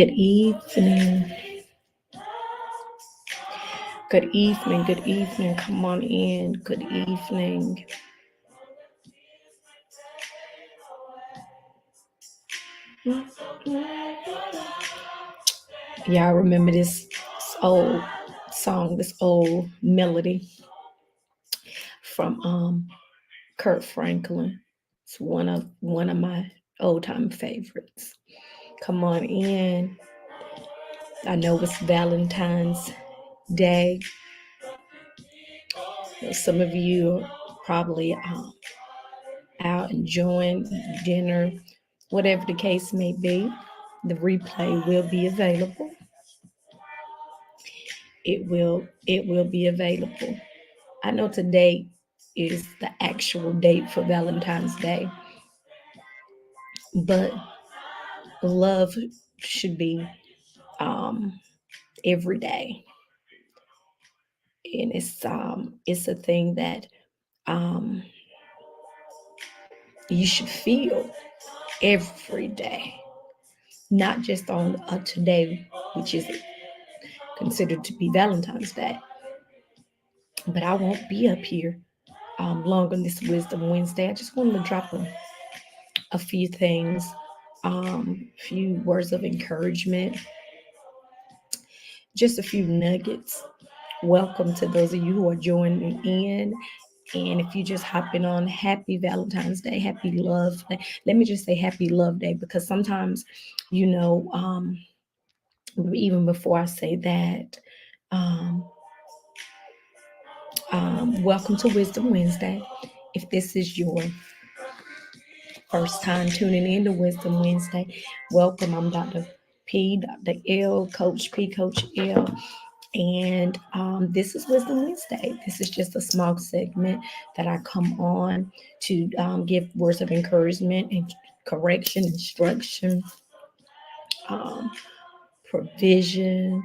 Good evening. Good evening. Good evening. Come on in. Good evening. Y'all remember this old song, this old melody from Kurt Franklin. It's one of my old time favorites. Come on in. I know it's Valentine's Day. Some of you are probably out enjoying dinner, whatever the case may be. The replay will be available. It will be available. I know today is the actual date for Valentine's Day, but love should be um every day. And it's a thing that um you should feel every day, not just on today, which is considered to be Valentine's Day. But I won't be up here long on this Wisdom Wednesday. I just wanted to drop a few things, few words of encouragement, just a few nuggets. Welcome to those of you who are joining in. And if you just hopping on, happy Valentine's Day, happy love day. Let me just say happy love day, because sometimes, you know, even before I say that, um, welcome to Wisdom Wednesday. If this is your first time tuning in to Wisdom Wednesday, welcome. I'm Dr. P, Dr. L, Coach P, Coach L. And this is Wisdom Wednesday. This is just a small segment that I come on to give words of encouragement and correction, instruction, um, provision,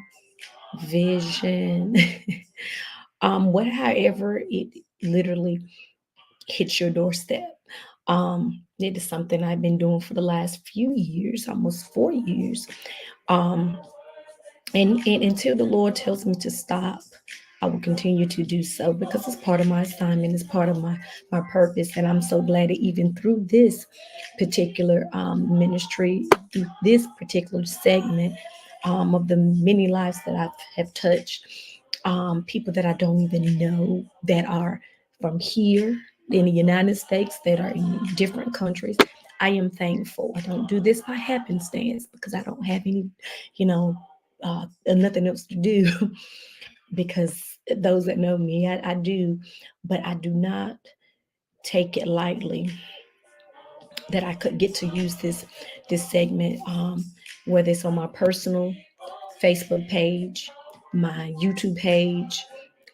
vision, however it literally hits your doorstep. It is something I've been doing for the last few years, almost 4 years. Um, and until the Lord tells me to stop, I will continue to do so, because it's part of my assignment, it's part of my purpose. And I'm so glad that even through this particular ministry, through this particular segment of the many lives that I have touched, people that I don't even know that are from here in the United States, that are in different countries. I am thankful. I don't do this by happenstance, because I don't have any, you know, nothing else to do. Because those that know me, I do, but I do not take it lightly that I could get to use this segment, whether it's on my personal Facebook page, my YouTube page.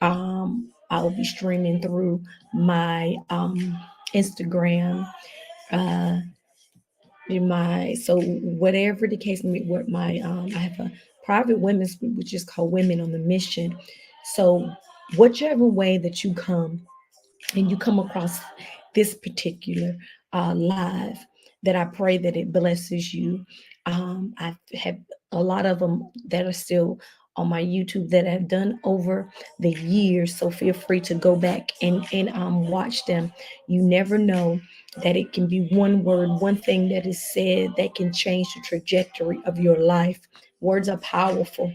I'll be streaming through my Instagram, uh, so whatever the case may be. What my I have a private women's group which is called Women on the Mission. So whichever way that you come and you come across this particular live, that I pray that it blesses you. I've had a lot of them that are still on my YouTube that I've done over the years. So feel free to go back and watch them. You never know that it can be one word, one thing that is said that can change the trajectory of your life. Words are powerful.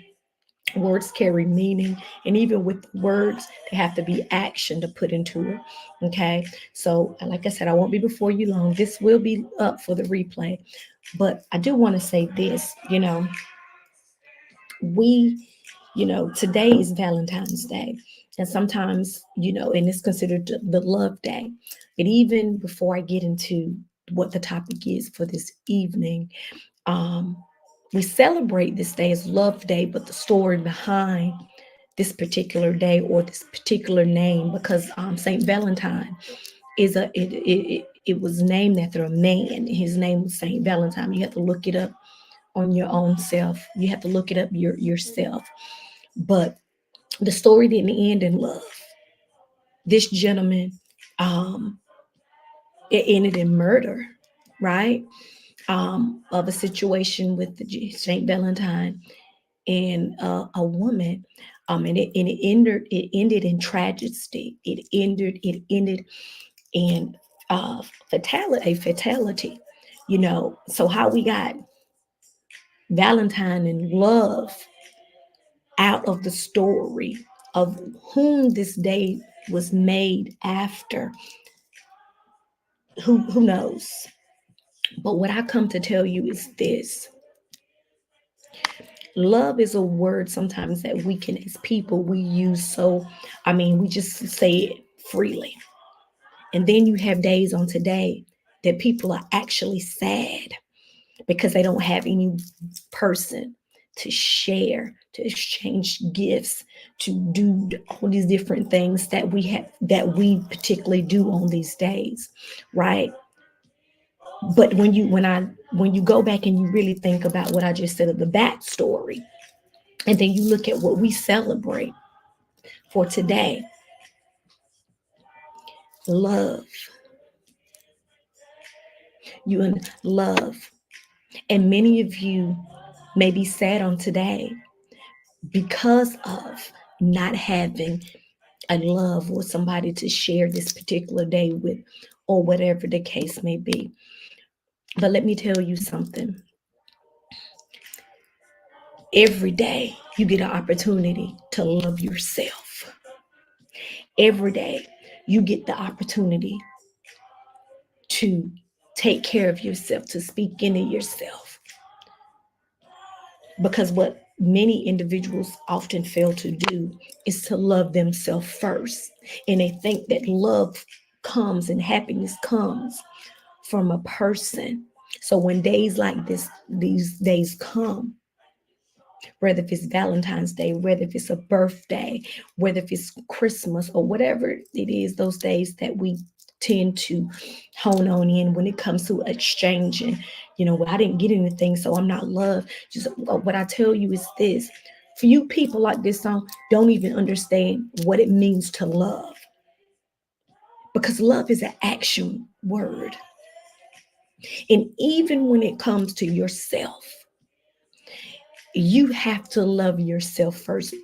Words carry meaning, and even with words, they have to be action to put into it. Okay, so like I said, I won't be before you long. This will be up for the replay, but I do want to say this. We, today is Valentine's Day, and sometimes, and it's considered the love day. But even before I get into what the topic is for this evening, um, we celebrate this day as Love Day, but the story behind this particular day or this particular name, because Saint Valentine it was named after a man. His name was Saint Valentine. You have to look it up on your own self. You have to look it up yourself. But the story didn't end in love. This gentleman, it ended in murder, right? of a situation with the Saint Valentine and a woman, and it ended in tragedy. It ended in a fatality. So how we got Valentine and love out of the story of whom this day was made after, who knows? But what I come to tell you is this: love is a word sometimes that we can, as people, we use so, we just say it freely. And then you have days on today that people are actually sad because they don't have any person to share, to exchange gifts, to do all these different things that we particularly do on these days, right? But when you go back and you really think about what I just said of the backstory, and then you look at what we celebrate for today, love, you and love. And many of you may be sad on today because of not having a love or somebody to share this particular day with, or whatever the case may be. But let me tell you something. Every day you get an opportunity to love yourself. Every day you get the opportunity to take care of yourself, to speak into yourself. Because what many individuals often fail to do is to love themselves first. And they think that love comes and happiness comes from a person. So when days like this, these days come, whether if it's Valentine's Day, whether if it's a birthday, whether if it's Christmas or whatever it is, those days that we tend to hone on in when it comes to exchanging, well, I didn't get anything, so I'm not loved. Just what I tell you is this: for you people like this song, don't even understand what it means to love, because love is an action word. And even when it comes to yourself, you have to love yourself first.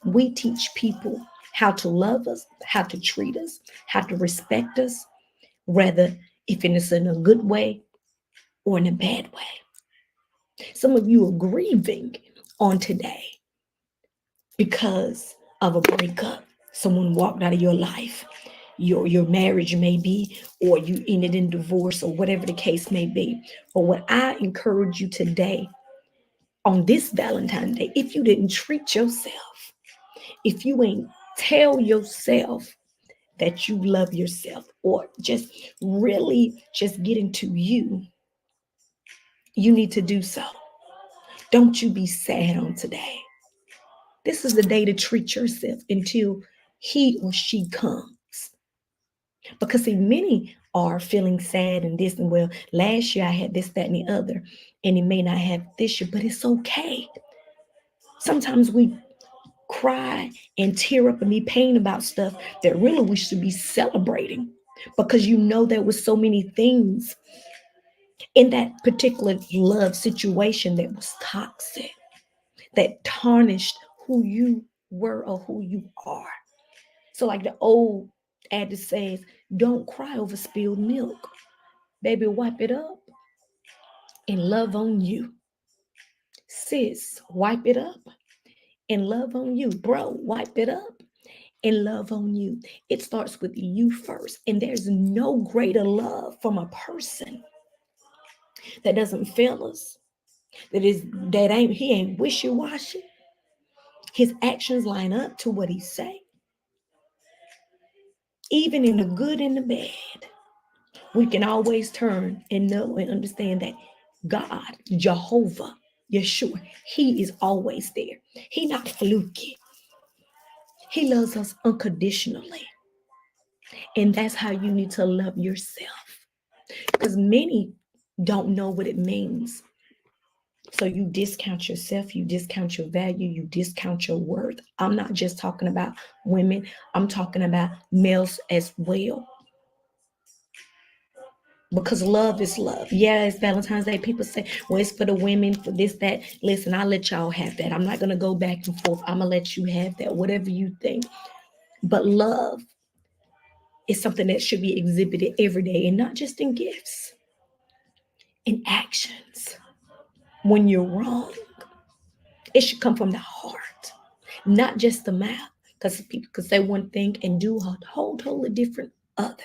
We teach people how to love us, how to treat us, how to respect us, whether if it is in a good way or in a bad way. Some of you are grieving on today because of a breakup. Someone walked out of your life. Your marriage may be, or you ended in divorce, or whatever the case may be. But what I encourage you today, on this Valentine's Day, if you didn't treat yourself, if you ain't tell yourself that you love yourself, or just really just get into you, you need to do so. Don't you be sad on today. This is the day to treat yourself until he or she comes. Because see, many are feeling sad and this and, well, last year I had this, that, and the other, and it may not have this year, but it's okay. Sometimes we cry and tear up and be pain about stuff that really we should be celebrating, because there was so many things in that particular love situation that was toxic, that tarnished who you were or who you are. So like the old adage says, don't cry over spilled milk. Baby, wipe it up and love on you. Sis, wipe it up and love on you. Bro, wipe it up and love on you. It starts with you first. And there's no greater love from a person that doesn't fail us. He ain't wishy-washy. His actions line up to what he say. Even in the good and the bad, we can always turn and know and understand that God, Jehovah, Yeshua, he is always there. He not fluky. He loves us unconditionally. And that's how you need to love yourself. Because many don't know what it means. So you discount yourself, you discount your value, you discount your worth. I'm not just talking about women, I'm talking about males as well. because love is love. Yeah, it's Valentine's Day. People say, well, it's for the women, for this, that. Listen, I'll let y'all have that. I'm not going to go back and forth. I'm going to let you have that, whatever you think. But love is something that should be exhibited every day, and not just in gifts, in actions. When you're wrong, it should come from the heart, not just the mouth. Because people could say one thing and do a whole totally different other.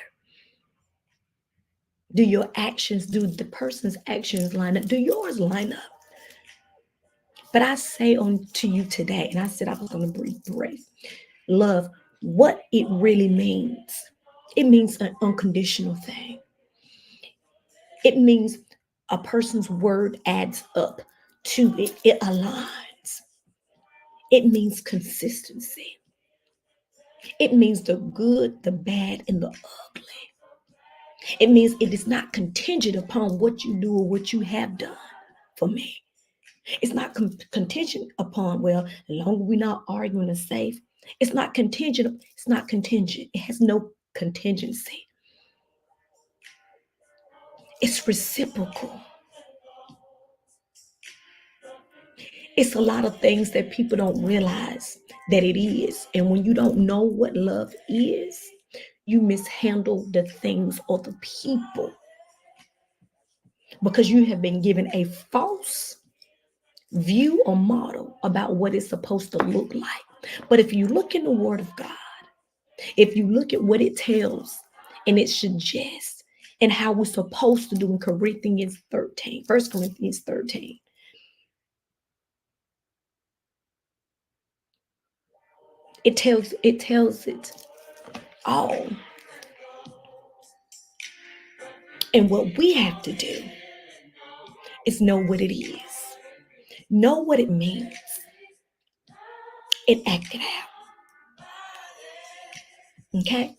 Do your actions, do the person's actions line up? Do yours line up? But I say on to you today, and I said I was going to be brief. Love, what it really means. It means an unconditional thing. It means a person's word adds up to it. It aligns. It means consistency. It means the good, the bad, and the ugly. It means it is not contingent upon what you do or what you have done for me. It's not contingent upon, well, as long as we're not arguing and safe. It's not contingent. It's not contingent. It has no contingency. It's reciprocal. It's a lot of things that people don't realize that it is. And when you don't know what love is, you mishandle the things or the people because you have been given a false view or model about what it's supposed to look like. But if you look in the Word of God, if you look at what it tells and it suggests and how we're supposed to do in Corinthians 13, 1 Corinthians 13, it tells it all. And what we have to do is know what it is, know what it means, and act it out. Okay?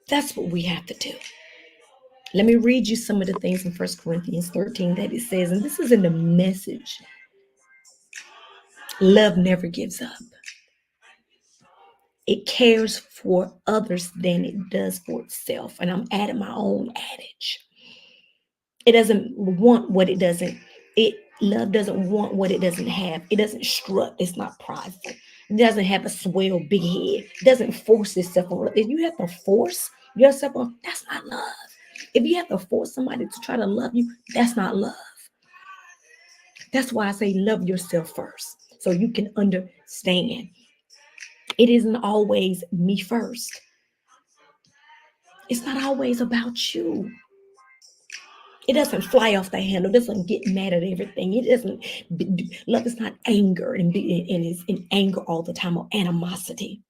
That's what we have to do. Let me read you some of the things in 1 Corinthians 13 that it says, and this is in the Message. Love never gives up. It cares for others than it does for itself. And I'm adding my own adage. It doesn't want what it doesn't. Love doesn't want what it doesn't have. It doesn't strut. It's not prideful. It doesn't have a swell big head. It doesn't force itself on. If you have to force yourself on, that's not love. If you have to force somebody to try to love you, that's not love. That's why I say love yourself first, so you can understand. It isn't always me first. It's not always about you. It doesn't fly off the handle. It doesn't get mad at everything. It doesn't. Love is not anger and is in anger all the time or animosity.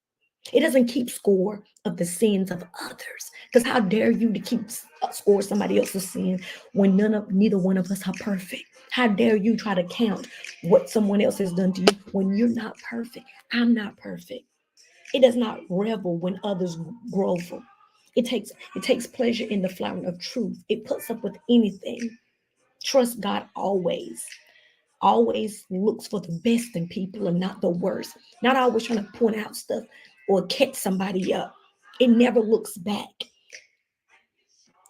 It doesn't keep score of the sins of others. Because how dare you to keep score of somebody else's sin when neither one of us are perfect? How dare you try to count what someone else has done to you when you're not perfect? I'm not perfect. It does not revel when others grovel. It takes pleasure in the flowering of truth. It puts up with anything. Trust God always. Always looks for the best in people and not the worst. Not always trying to point out stuff or catch somebody up. It never looks back.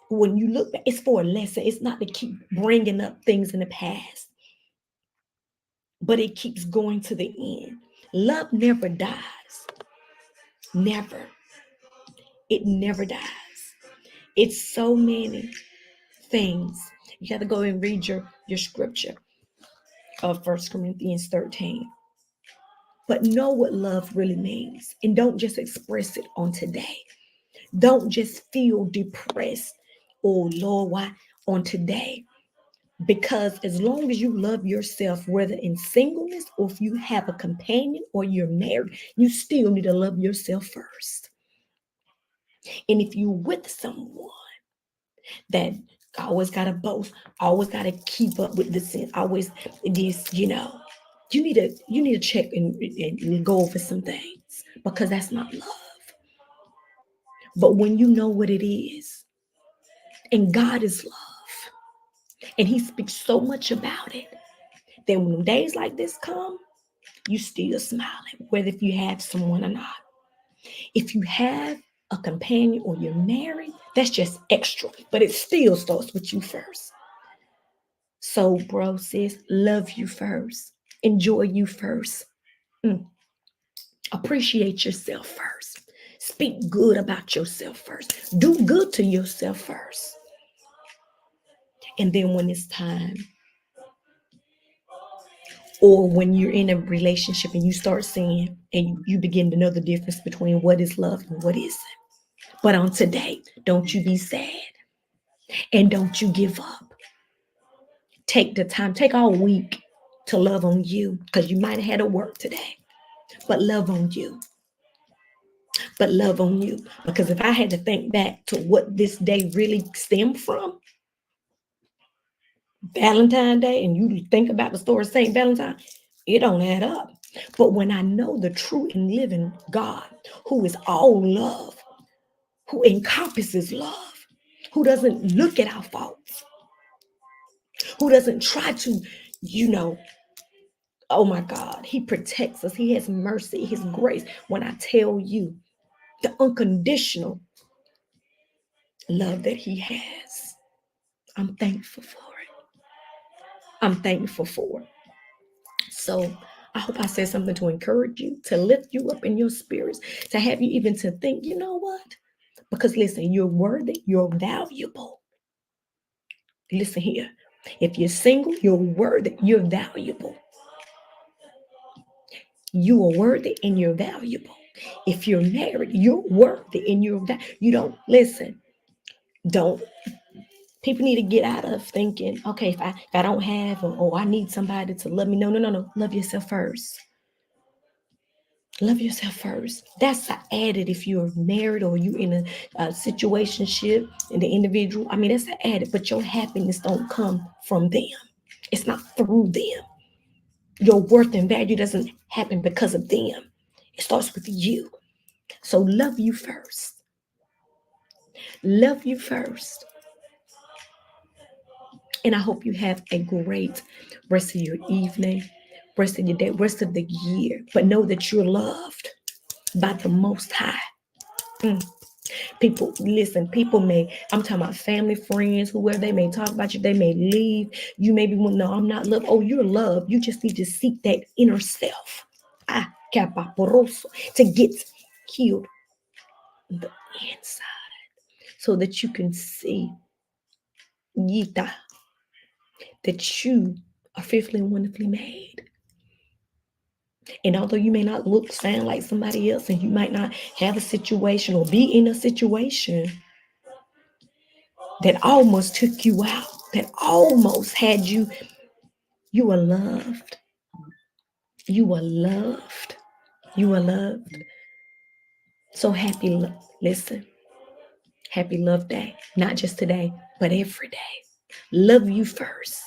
When you look back, it's for a lesson. It's not to keep bringing up things in the past, but it keeps going to the end. Love never dies. Never. It never dies. It's so many things. You have to go and read your scripture of 1 Corinthians 13. But know what love really means. And don't just express it on today. Don't just feel depressed. Oh Lord, why on today? Because as long as you love yourself, whether in singleness or if you have a companion or you're married, you still need to love yourself first. And if you're with someone that always got to boast, always got to keep up with the sin, always this, you need to check and go over some things, because that's not love. But when you know what it is, and God is love, and He speaks so much about it, then when days like this come, you still smiling, whether if you have someone or not. If you have a companion or you're married, that's just extra, but it still starts with you first. So, bro, sis, love you first. Enjoy you first. Mm. Appreciate yourself first. Speak good about yourself first. Do good to yourself first. And then when it's time, or when you're in a relationship and you start seeing and you begin to know the difference between what is love and what isn't. But on today, don't you be sad and don't you give up. Take the time, take all week to love on you because you might have had to work today, but love on you. But love on you. Because if I had to think back to what this day really stemmed from, Valentine's Day, and you think about the story of St. Valentine, it don't add up. But when I know the true and living God, who is all love, who encompasses love, who doesn't look at our faults, who doesn't try to, you know, oh my God, he protects us. He has mercy, his grace. When I tell you the unconditional love that he has, I'm thankful for it. I'm thankful for it. So I hope I said something to encourage you, to lift you up in your spirits, to have you even to think, you know what? Because listen, you're worthy, you're valuable. Listen here. If you're single, you're worthy, you're valuable. You are worthy and you're valuable. If you're married, you're worthy and you don't listen. Don't People need to get out of thinking, okay, if I don't have or I need somebody to love me. No. Love yourself first. Love yourself first. That's added if you're married or you in a situationship and the individual. I mean, that's added, but your happiness don't come from them. It's not through them. Your worth and value doesn't happen because of them. It starts with you. So love you first. Love you first. And I hope you have a great rest of your evening, rest of your day, rest of the year. But know that you're loved by the Most High. Mm. People, listen, I'm talking about family, friends, whoever, they may talk about you, they may leave. You may be, well, no, I'm not loved. Oh, you're loved. You just need to seek that inner self. To get healed the inside so that you can see Yita, that you are fearfully and wonderfully made. And although you may not look, sound like somebody else, and you might not have a situation or be in a situation that almost took you out, that almost had you, you are loved. You are loved. You are loved. So happy, listen, happy love day. Not just today, but every day. Love you first.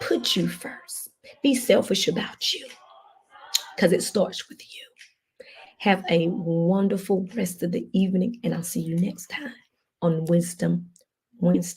Put you first. Be selfish about you because it starts with you. Have a wonderful rest of the evening, and I'll see you next time on Wisdom Wednesday.